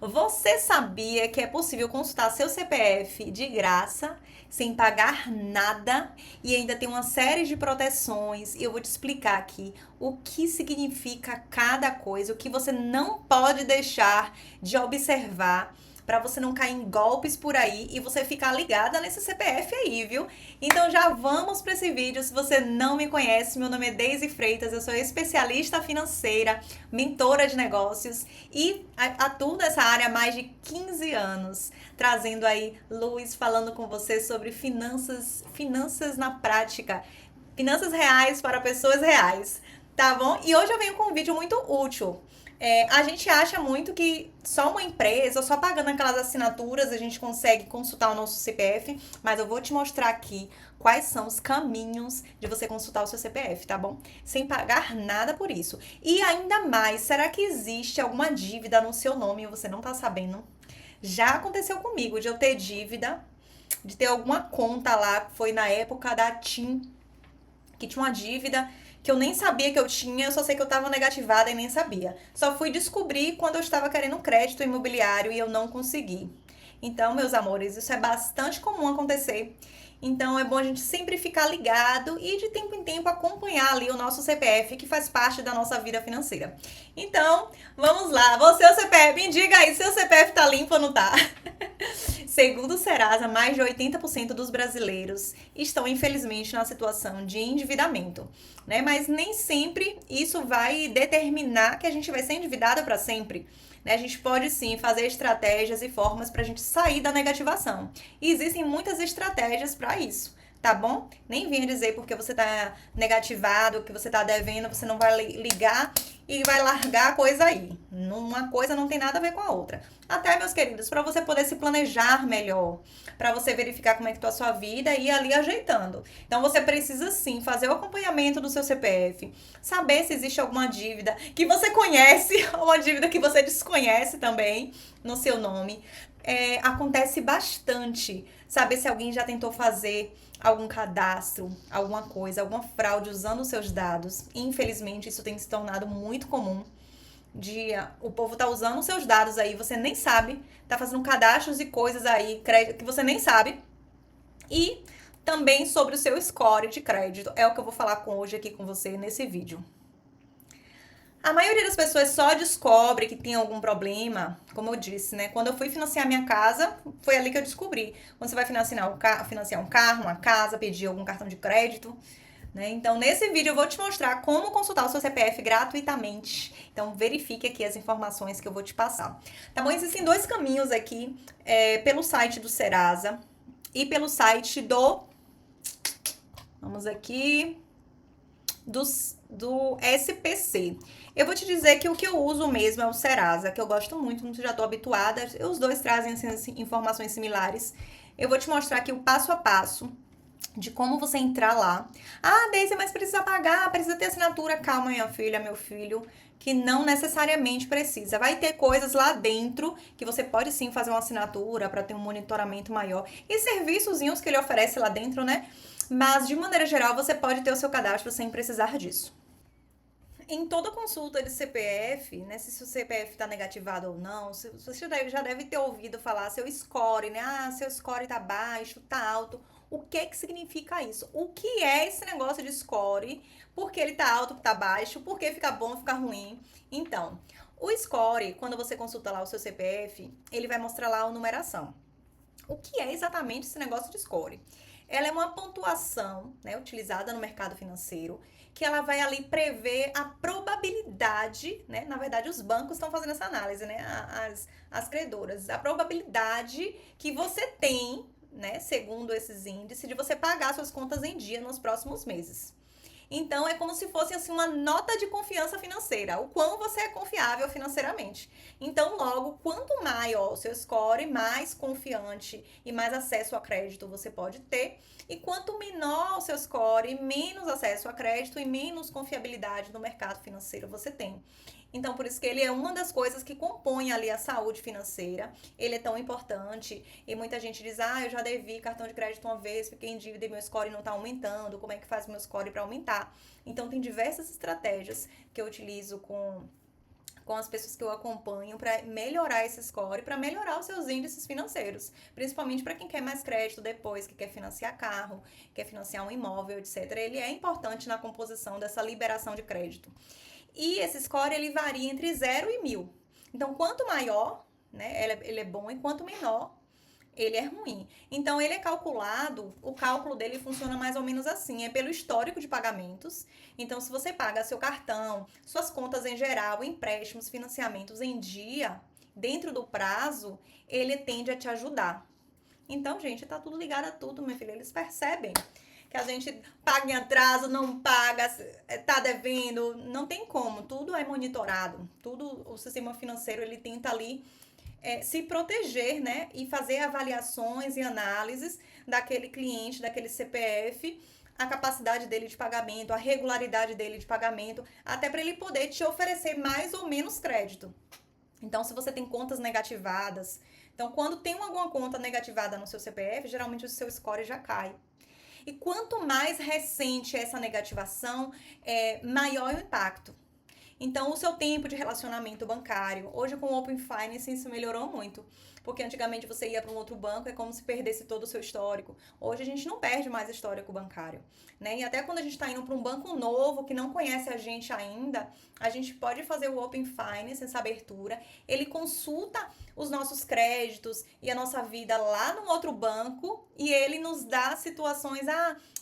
Você sabia que é possível consultar seu CPF de graça, sem pagar nada, e ainda tem uma série de proteções? E eu vou te explicar aqui o que significa cada coisa, o que você não pode deixar de observar para você não cair em golpes por aí e você ficar ligada nesse CPF aí, viu? Então já vamos para esse vídeo. Se você não me conhece, meu nome é Deise Freitas, eu sou especialista financeira, mentora de negócios e atuo nessa área há mais de 15 anos, trazendo aí luz, falando com você sobre finanças na prática, finanças reais para pessoas reais, tá bom? E hoje eu venho com um vídeo muito útil. A gente acha muito que só uma empresa, só pagando aquelas assinaturas, a gente consegue consultar o nosso CPF, mas eu vou te mostrar aqui quais são os caminhos de você consultar o seu CPF, tá bom? Sem pagar nada por isso. E ainda mais, será que existe alguma dívida no seu nome e você não tá sabendo? Já aconteceu comigo de eu ter dívida, de ter alguma conta lá, foi na época da TIM, que tinha uma dívida que eu nem sabia que eu tinha, eu só sei que eu estava negativada e nem sabia. Só fui descobrir quando eu estava querendo um crédito imobiliário e eu não consegui. Então, meus amores, isso é bastante comum acontecer. Então, é bom a gente sempre ficar ligado e de tempo em tempo acompanhar ali o nosso CPF, que faz parte da nossa vida financeira. Então, vamos lá. Você, o CPF, me diga aí se o CPF tá limpo ou não tá. Segundo o Serasa, mais de 80% dos brasileiros estão, infelizmente, na situação de endividamento, né? Mas nem sempre isso vai determinar que a gente vai ser endividado para sempre. Né? A gente pode sim fazer estratégias e formas para a gente sair da negativação. E existem muitas estratégias para isso. Tá bom? Nem venha dizer porque você tá negativado, que você tá devendo, você não vai ligar e vai largar a coisa aí. Uma coisa não tem nada a ver com a outra. Até, meus queridos, para você poder se planejar melhor, para você verificar como é que tá a sua vida e ir ali ajeitando. Então, você precisa sim fazer o acompanhamento do seu CPF, saber se existe alguma dívida que você conhece ou uma dívida que você desconhece também no seu nome. Acontece bastante saber se alguém já tentou fazer algum cadastro, alguma coisa, alguma fraude usando os seus dados. Infelizmente, isso tem se tornado muito comum. O povo tá usando os seus dados aí, você nem sabe, tá fazendo cadastros e coisas aí, crédito, que você nem sabe. E também sobre o seu score de crédito, é o que eu vou falar hoje aqui com você nesse vídeo. A maioria das pessoas só descobre que tem algum problema, como eu disse, né? Quando eu fui financiar minha casa, foi ali que eu descobri. Quando você vai financiar um carro, uma casa, pedir algum cartão de crédito, né? Então, nesse vídeo eu vou te mostrar como consultar o seu CPF gratuitamente. Então, verifique aqui as informações que eu vou te passar. Tá bom? Existem dois caminhos aqui, pelo site do Serasa e pelo site do... Vamos aqui... do SPC. Eu vou te dizer que o que eu uso mesmo é o Serasa, que eu gosto muito, já estou habituada. Os dois trazem assim, informações similares. Eu vou te mostrar aqui o passo a passo de como você entrar lá. Ah, Deise, mas precisa pagar, precisa ter assinatura. Calma, minha filha, meu filho, que não necessariamente precisa. Vai ter coisas lá dentro que você pode sim fazer uma assinatura para ter um monitoramento maior. E serviçozinhos que ele oferece lá dentro, né? Mas, de maneira geral, você pode ter o seu cadastro sem precisar disso. Em toda consulta de CPF, né, se o CPF está negativado ou não, você já deve ter ouvido falar seu score, né? Ah, seu score tá baixo, tá alto. O que significa isso? O que é esse negócio de score? Por que ele tá alto, tá baixo? Por que fica bom, fica ruim? Então, o score, quando você consulta lá o seu CPF, ele vai mostrar lá a numeração. O que é exatamente esse negócio de score? Ela é uma pontuação, né, utilizada no mercado financeiro, que ela vai ali prever a probabilidade, né? Na verdade, os bancos estão fazendo essa análise, né? As credoras, a probabilidade que você tem, né, segundo esses índices, de você pagar suas contas em dia nos próximos meses. Então, é como se fosse assim uma nota de confiança financeira, o quão você é confiável financeiramente. Então, logo, quanto maior o seu score, mais confiante e mais acesso a crédito você pode ter. E quanto menor o seu score, menos acesso a crédito e menos confiabilidade no mercado financeiro você tem. Então, por isso que ele é uma das coisas que compõe ali a saúde financeira. Ele é tão importante. E muita gente diz, eu já devi cartão de crédito uma vez, fiquei em dívida e meu score não está aumentando. Como é que faz o meu score para aumentar? Então, tem diversas estratégias que eu utilizo com com as pessoas que eu acompanho para melhorar esse score, para melhorar os seus índices financeiros, principalmente para quem quer mais crédito depois, que quer financiar carro, quer financiar um imóvel, etc. Ele é importante na composição dessa liberação de crédito. E esse score ele varia entre 0 e 1000. Então, quanto maior, né, ele é bom, e quanto menor, ele é ruim. Então, ele é calculado, o cálculo dele funciona mais ou menos assim, é pelo histórico de pagamentos. Então, se você paga seu cartão, suas contas em geral, empréstimos, financiamentos em dia, dentro do prazo, ele tende a te ajudar. Então, gente, tá tudo ligado a tudo, minha filha. Eles percebem que a gente paga em atraso, não paga, tá devendo, não tem como. Tudo é monitorado. Tudo, o sistema financeiro, ele tenta ali se proteger, né? E fazer avaliações e análises daquele cliente, daquele CPF, a capacidade dele de pagamento, a regularidade dele de pagamento, até para ele poder te oferecer mais ou menos crédito. Então, se você tem contas negativadas, então quando tem alguma conta negativada no seu CPF, geralmente o seu score já cai. E quanto mais recente é essa negativação, maior é o impacto. Então, o seu tempo de relacionamento bancário, hoje com o Open Finance isso melhorou muito, porque antigamente você ia para um outro banco, é como se perdesse todo o seu histórico. Hoje a gente não perde mais histórico bancário, né? E até quando a gente está indo para um banco novo, que não conhece a gente ainda, a gente pode fazer o Open Finance, essa abertura, ele consulta os nossos créditos e a nossa vida lá no outro banco, e ele nos dá situações,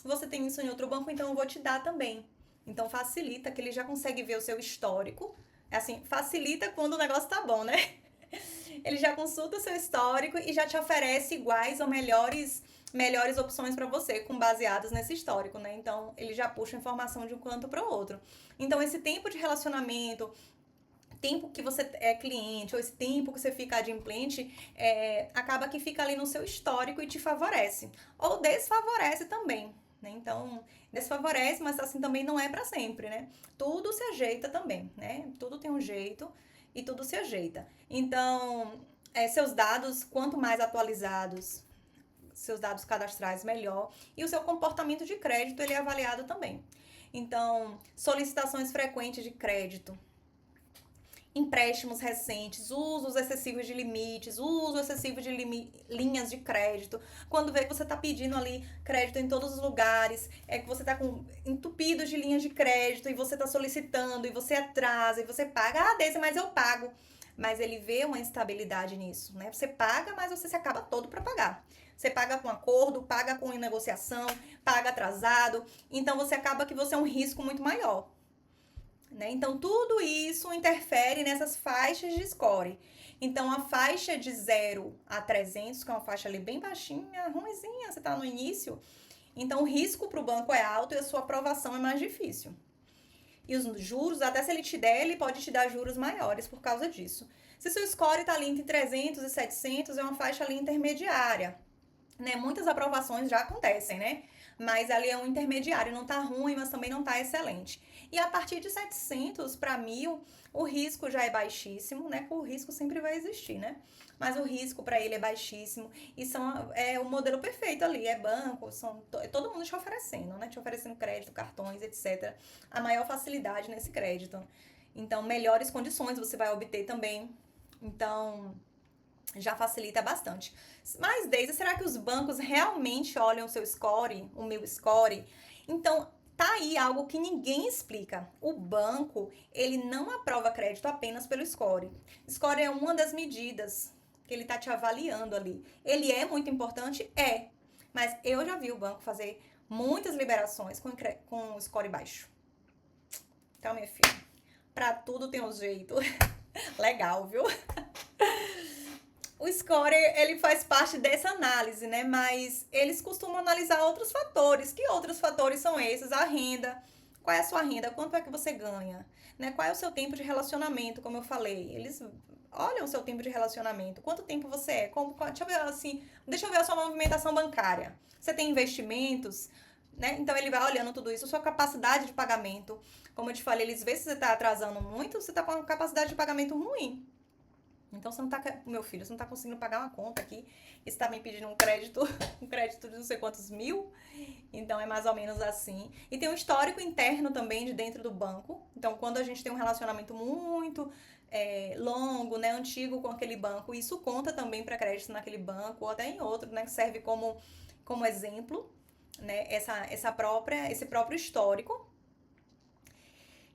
você tem isso em outro banco, então eu vou te dar também. Então, facilita que ele já consegue ver o seu histórico. Assim, facilita quando o negócio tá bom, né? Ele já consulta o seu histórico e já te oferece iguais ou melhores opções para você, com baseadas nesse histórico, né? Então, ele já puxa informação de um canto para o outro. Então, esse tempo de relacionamento, tempo que você é cliente, ou esse tempo que você fica adimplente, acaba que fica ali no seu histórico e te favorece. Ou desfavorece também. Né? Então, desfavorece, mas assim também não é para sempre, né? Tudo se ajeita também, né? Tudo tem um jeito e tudo se ajeita. Então, seus dados, quanto mais atualizados, seus dados cadastrais, melhor. E o seu comportamento de crédito, ele é avaliado também. Então, solicitações frequentes de crédito, empréstimos recentes, usos excessivos de limites, uso excessivo de linhas de crédito. Quando vê que você está pedindo ali crédito em todos os lugares, que você está entupido de linhas de crédito e você está solicitando e você atrasa e você paga, Deise, mas eu pago. Mas ele vê uma instabilidade nisso, né? Você paga, mas você se acaba todo para pagar. Você paga com acordo, paga com negociação, paga atrasado. Então, você acaba que você é um risco muito maior. Né? Então, tudo isso interfere nessas faixas de score. Então, a faixa de 0 a 300, que é uma faixa ali bem baixinha, ruimzinha, você está no início, então o risco para o banco é alto e a sua aprovação é mais difícil. E os juros, até se ele te der, ele pode te dar juros maiores por causa disso. Se seu score está ali entre 300 e 700, é uma faixa ali intermediária. Né? Muitas aprovações já acontecem, né? Mas ali é um intermediário, não tá ruim, mas também não tá excelente. E a partir de 700 para 1000, o risco já é baixíssimo, né? O risco sempre vai existir, né? Mas o risco para ele é baixíssimo e é o modelo perfeito ali, é banco, é todo mundo te oferecendo, né? Te oferecendo crédito, cartões, etc. A maior facilidade nesse crédito. Então, melhores condições você vai obter também. Então, já facilita bastante. Mas, Deise, será que os bancos realmente olham o seu score, o meu score? Então, tá aí algo que ninguém explica. O banco, ele não aprova crédito apenas pelo score. Score é uma das medidas que ele tá te avaliando ali. Ele é muito importante? É. Mas eu já vi o banco fazer muitas liberações com score baixo. Então, minha filha, pra tudo tem um jeito. Legal, viu? O score, ele faz parte dessa análise, né? Mas eles costumam analisar outros fatores. Que outros fatores são esses? A renda. Qual é a sua renda? Quanto é que você ganha? Né? Qual é o seu tempo de relacionamento, como eu falei? Eles olham o seu tempo de relacionamento. Quanto tempo você é? Deixa eu ver a sua movimentação bancária. Você tem investimentos? Né? Então, ele vai olhando tudo isso. Sua capacidade de pagamento. Como eu te falei, eles veem se você está atrasando muito, você está com uma capacidade de pagamento ruim. Então você não tá, meu filho, você não tá conseguindo pagar uma conta aqui, e você tá me pedindo um crédito, um crédito de não sei quantos mil. Então é mais ou menos assim. E tem um histórico interno também de dentro do banco. Então, quando a gente tem um relacionamento muito longo, né, antigo com aquele banco, isso conta também para crédito naquele banco ou até em outro, né, que serve como exemplo, né, esse próprio histórico.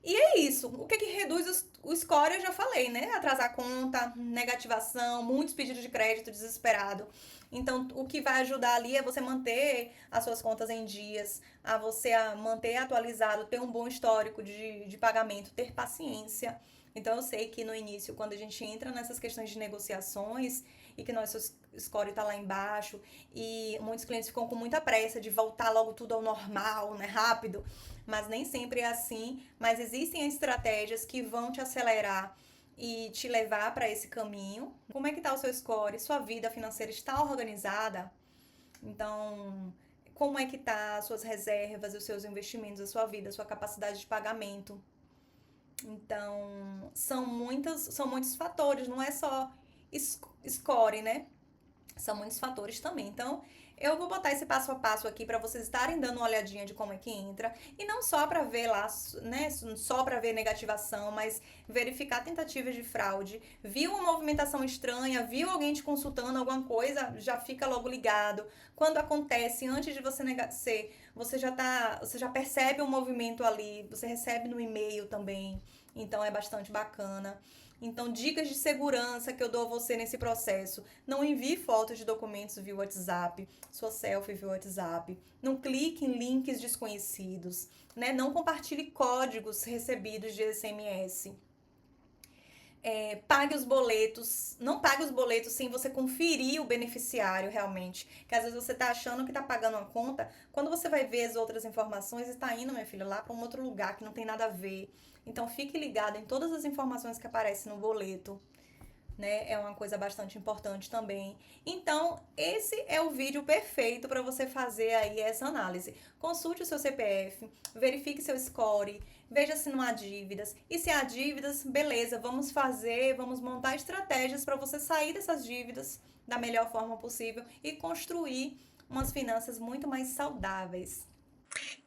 E é isso. O que reduz o score, eu já falei, né? Atrasar a conta, negativação, muitos pedidos de crédito desesperado. Então, o que vai ajudar ali é você manter as suas contas em dias, a você manter atualizado, ter um bom histórico de pagamento, ter paciência. Então, eu sei que no início, quando a gente entra nessas questões de negociações e que nosso score está lá embaixo e muitos clientes ficam com muita pressa de voltar logo tudo ao normal, né? Rápido, mas nem sempre é assim. Mas existem estratégias que vão te acelerar e te levar para esse caminho. Como é que está o seu score? Sua vida financeira está organizada? Então, como é que tá as suas reservas, os seus investimentos, a sua vida, a sua capacidade de pagamento? Então, são muitos fatores, não é só score, né? São muitos fatores também. Então, eu vou botar esse passo a passo aqui para vocês estarem dando uma olhadinha de como é que entra. E não só para ver lá, né? Só para ver negativação, mas verificar tentativas de fraude. Viu uma movimentação estranha, viu alguém te consultando alguma coisa, já fica logo ligado. Quando acontece, antes de você ser, você já percebe um movimento ali, você recebe no e-mail também. Então é bastante bacana. Então, dicas de segurança que eu dou a você nesse processo. Não envie fotos de documentos via WhatsApp, sua selfie via WhatsApp. Não clique em links desconhecidos, né? Não compartilhe códigos recebidos de SMS. Pague os boletos, não pague os boletos sem você conferir o beneficiário realmente. Que às vezes você tá achando que tá pagando uma conta, quando você vai ver as outras informações, está indo, minha filha, lá para um outro lugar que não tem nada a ver. Então fique ligado em todas as informações que aparecem no boleto, né? É uma coisa bastante importante também. Então, esse é o vídeo perfeito para você fazer aí essa análise. Consulte o seu CPF, verifique seu score, veja se não há dívidas. E se há dívidas, beleza, vamos montar estratégias para você sair dessas dívidas da melhor forma possível e construir umas finanças muito mais saudáveis.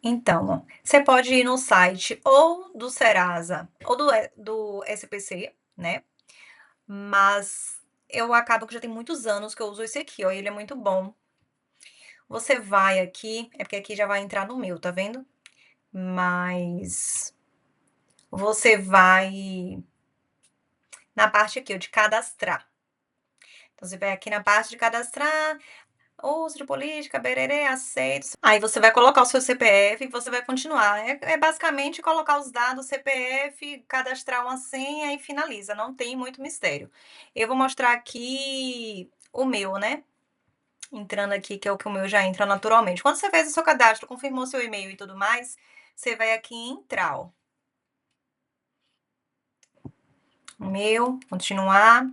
Então, você pode ir no site ou do Serasa ou do SPC, né? Mas eu acabo que já tem muitos anos que eu uso esse aqui, ó, e ele é muito bom. Você vai aqui, é porque aqui já vai entrar no meu, tá vendo? Mas você vai na parte aqui, ó, de cadastrar. Então você vai aqui na parte de cadastrar, uso de política, bererê, aceito. Aí você vai colocar o seu CPF e você vai continuar. É basicamente colocar os dados CPF, cadastrar uma senha e finaliza. Não tem muito mistério. Eu vou mostrar aqui o meu, né? Entrando aqui, que é o que o meu já entra naturalmente. Quando você fez o seu cadastro, confirmou seu e-mail e tudo mais, você vai aqui em entrar, ó. O meu, continuar.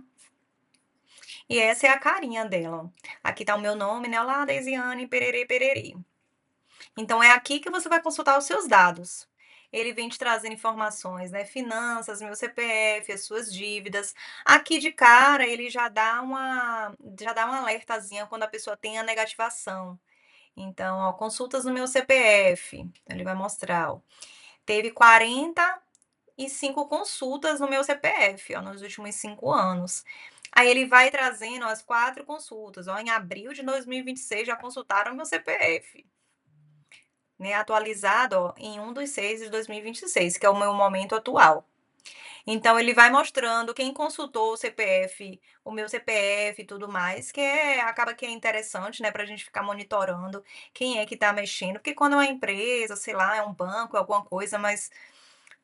E essa é a carinha dela. Aqui tá o meu nome, né? Olá, Deisiane, pererê, pererê. Então, é aqui que você vai consultar os seus dados. Ele vem te trazendo informações, né? Finanças, meu CPF, as suas dívidas. Aqui de cara, ele já dá uma alertazinha quando a pessoa tem a negativação. Então, ó, consultas no meu CPF. Então, ele vai mostrar, ó. Teve 45 consultas no meu CPF, ó, nos últimos 5 anos. Aí ele vai trazendo as 4 consultas. Ó, em abril de 2026 já consultaram meu CPF. Né, atualizado, ó, em 1/6 de 2026, que é o meu momento atual. Então ele vai mostrando quem consultou o CPF, o meu CPF e tudo mais, acaba que é interessante, né, pra gente ficar monitorando quem é que tá mexendo, porque quando é uma empresa, sei lá, é um banco, é alguma coisa, mas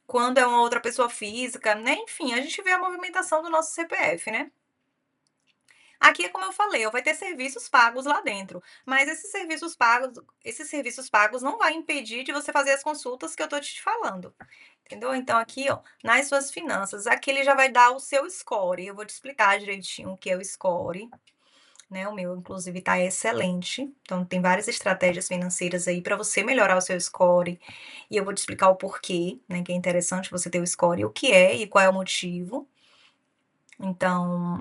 quando é uma outra pessoa física, né, enfim, a gente vê a movimentação do nosso CPF, né. Aqui é como eu falei, vai ter serviços pagos lá dentro, mas esses serviços pagos não vai impedir de você fazer as consultas que eu tô te falando, entendeu? Então aqui, ó, nas suas finanças, aqui ele já vai dar o seu score, eu vou te explicar direitinho o que é o score, né? O meu, inclusive, tá excelente. Então tem várias estratégias financeiras aí para você melhorar o seu score, e eu vou te explicar o porquê, né, que é interessante você ter o score, o que é e qual é o motivo. Então,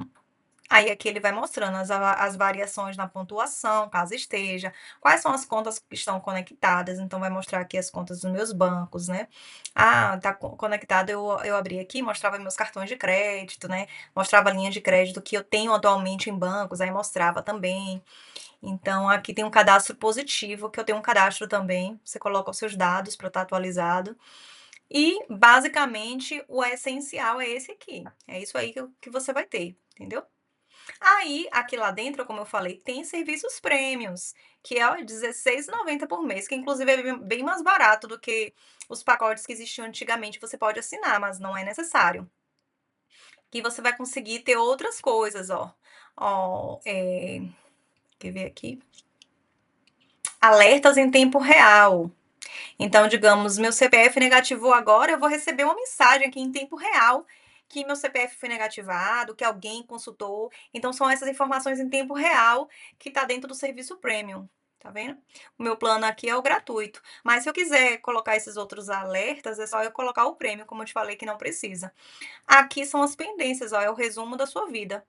aí aqui ele vai mostrando as variações na pontuação, caso esteja, quais são as contas que estão conectadas, então vai mostrar aqui as contas dos meus bancos, né. Ah, tá conectado, eu abri aqui, mostrava meus cartões de crédito, né, mostrava linhas de crédito que eu tenho atualmente em bancos, aí mostrava também. Então aqui tem um cadastro positivo, que eu tenho um cadastro também, você coloca os seus dados para estar atualizado. E basicamente o essencial é esse aqui, é isso aí que você vai ter, entendeu? Aí, aqui lá dentro, como eu falei, tem serviços premiums, que é ó, 16,90 por mês, que inclusive é bem mais barato do que os pacotes que existiam antigamente. Você pode assinar, mas não é necessário. Que você vai conseguir ter outras coisas, ó. Ó, quer ver aqui? Alertas em tempo real. Então, digamos, meu CPF negativou agora, eu vou receber uma mensagem aqui em tempo real que meu CPF foi negativado, que alguém consultou. Então, são essas informações em tempo real que está dentro do serviço premium. Tá vendo? O meu plano aqui é o gratuito. Mas se eu quiser colocar esses outros alertas, é só eu colocar o prêmio, como eu te falei que não precisa. Aqui são as pendências, ó, é o resumo da sua vida.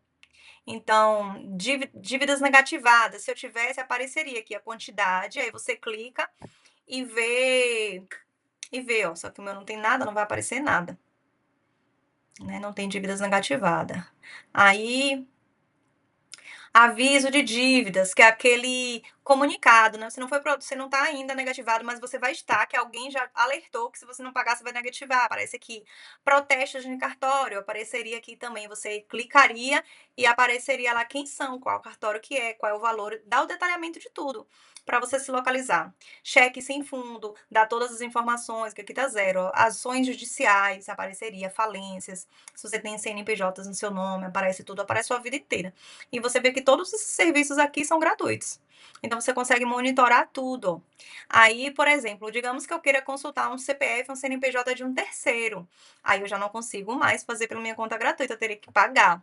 Então, dívidas negativadas, se eu tivesse, apareceria aqui a quantidade, aí você clica e vê, ó, só que o meu não tem nada, não vai aparecer nada, né, não tem dívidas negativada. Aí, aviso de dívidas, que é aquele comunicado, né, você não está ainda negativado, mas você vai estar, que alguém já alertou que se você não pagar, você vai negativar, aparece aqui. Protestos de cartório, apareceria aqui também, você clicaria e apareceria lá quem são, qual cartório que é, qual é o valor, dá o detalhamento de tudo, para você se localizar. Cheque sem fundo, dá todas as informações, que aqui tá zero, ó. Ações judiciais, apareceria, falências, se você tem CNPJs no seu nome, aparece tudo, aparece sua vida inteira. E você vê que todos esses serviços aqui são gratuitos. Então você consegue monitorar tudo. Aí, por exemplo, digamos que eu queira consultar um CPF, um CNPJ de um terceiro. Aí eu já não consigo mais fazer pela minha conta gratuita, eu teria que pagar.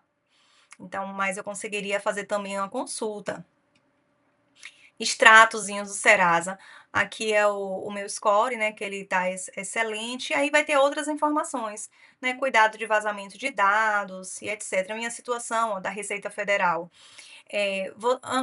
Então, mas eu conseguiria fazer também uma consulta. Extratozinhos do Serasa. Aqui é o meu score, né, que ele tá excelente, e aí vai ter outras informações, né, cuidado de vazamento de dados e etc. Minha situação, ó, da Receita Federal.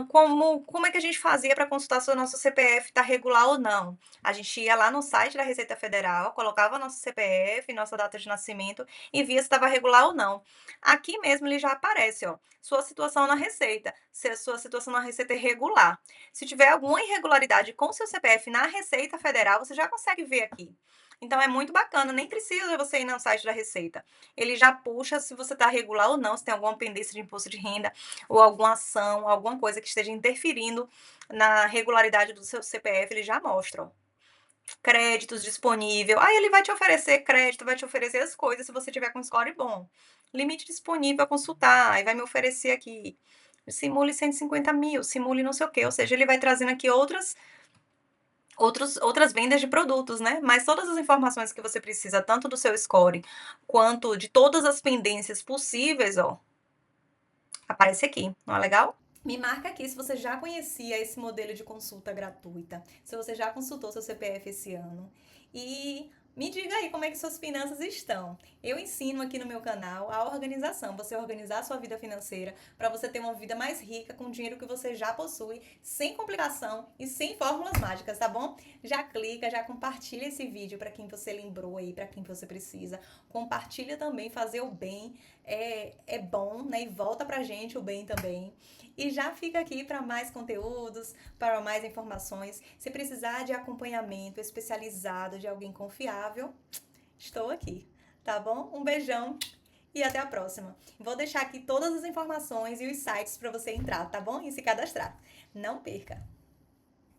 Como é que a gente fazia para consultar se o nosso CPF está regular ou não? A gente ia lá no site da Receita Federal, colocava nosso CPF, nossa data de nascimento e via se estava regular ou não. Aqui mesmo ele já aparece, ó, sua situação na Receita, se a sua situação na Receita é regular. Se tiver alguma irregularidade com seu CPF na Receita Federal, você já consegue ver aqui. Então é muito bacana, nem precisa você ir no site da Receita. Ele já puxa se você está regular ou não, se tem alguma pendência de imposto de renda ou alguma ação, alguma coisa que esteja interferindo na regularidade do seu CPF, ele já mostra, ó. Créditos disponível. Aí ele vai te oferecer crédito, vai te oferecer as coisas se você tiver com score bom. Limite disponível a consultar, aí vai me oferecer aqui. Simule 150 mil, simule não sei o quê. Ou seja, ele vai trazendo aqui outras vendas de produtos, né? Mas todas as informações que você precisa, tanto do seu score quanto de todas as pendências possíveis, ó, aparece aqui. Não é legal? Me marca aqui se você já conhecia esse modelo de consulta gratuita, se você já consultou seu CPF esse ano. E me diga aí como é que suas finanças estão. Eu ensino aqui no meu canal a organização, você organizar a sua vida financeira para você ter uma vida mais rica com o dinheiro que você já possui, sem complicação e sem fórmulas mágicas, tá bom? Já clica, já compartilha esse vídeo para quem você lembrou aí, para quem você precisa. Compartilha também, fazer o bem é bom, né? E volta pra gente o bem também. E já fica aqui para mais conteúdos, para mais informações. Se precisar de acompanhamento especializado de alguém confiável, estou aqui, tá bom? Um beijão e até a próxima. Vou deixar aqui todas as informações e os sites para você entrar, tá bom? E se cadastrar. Não perca!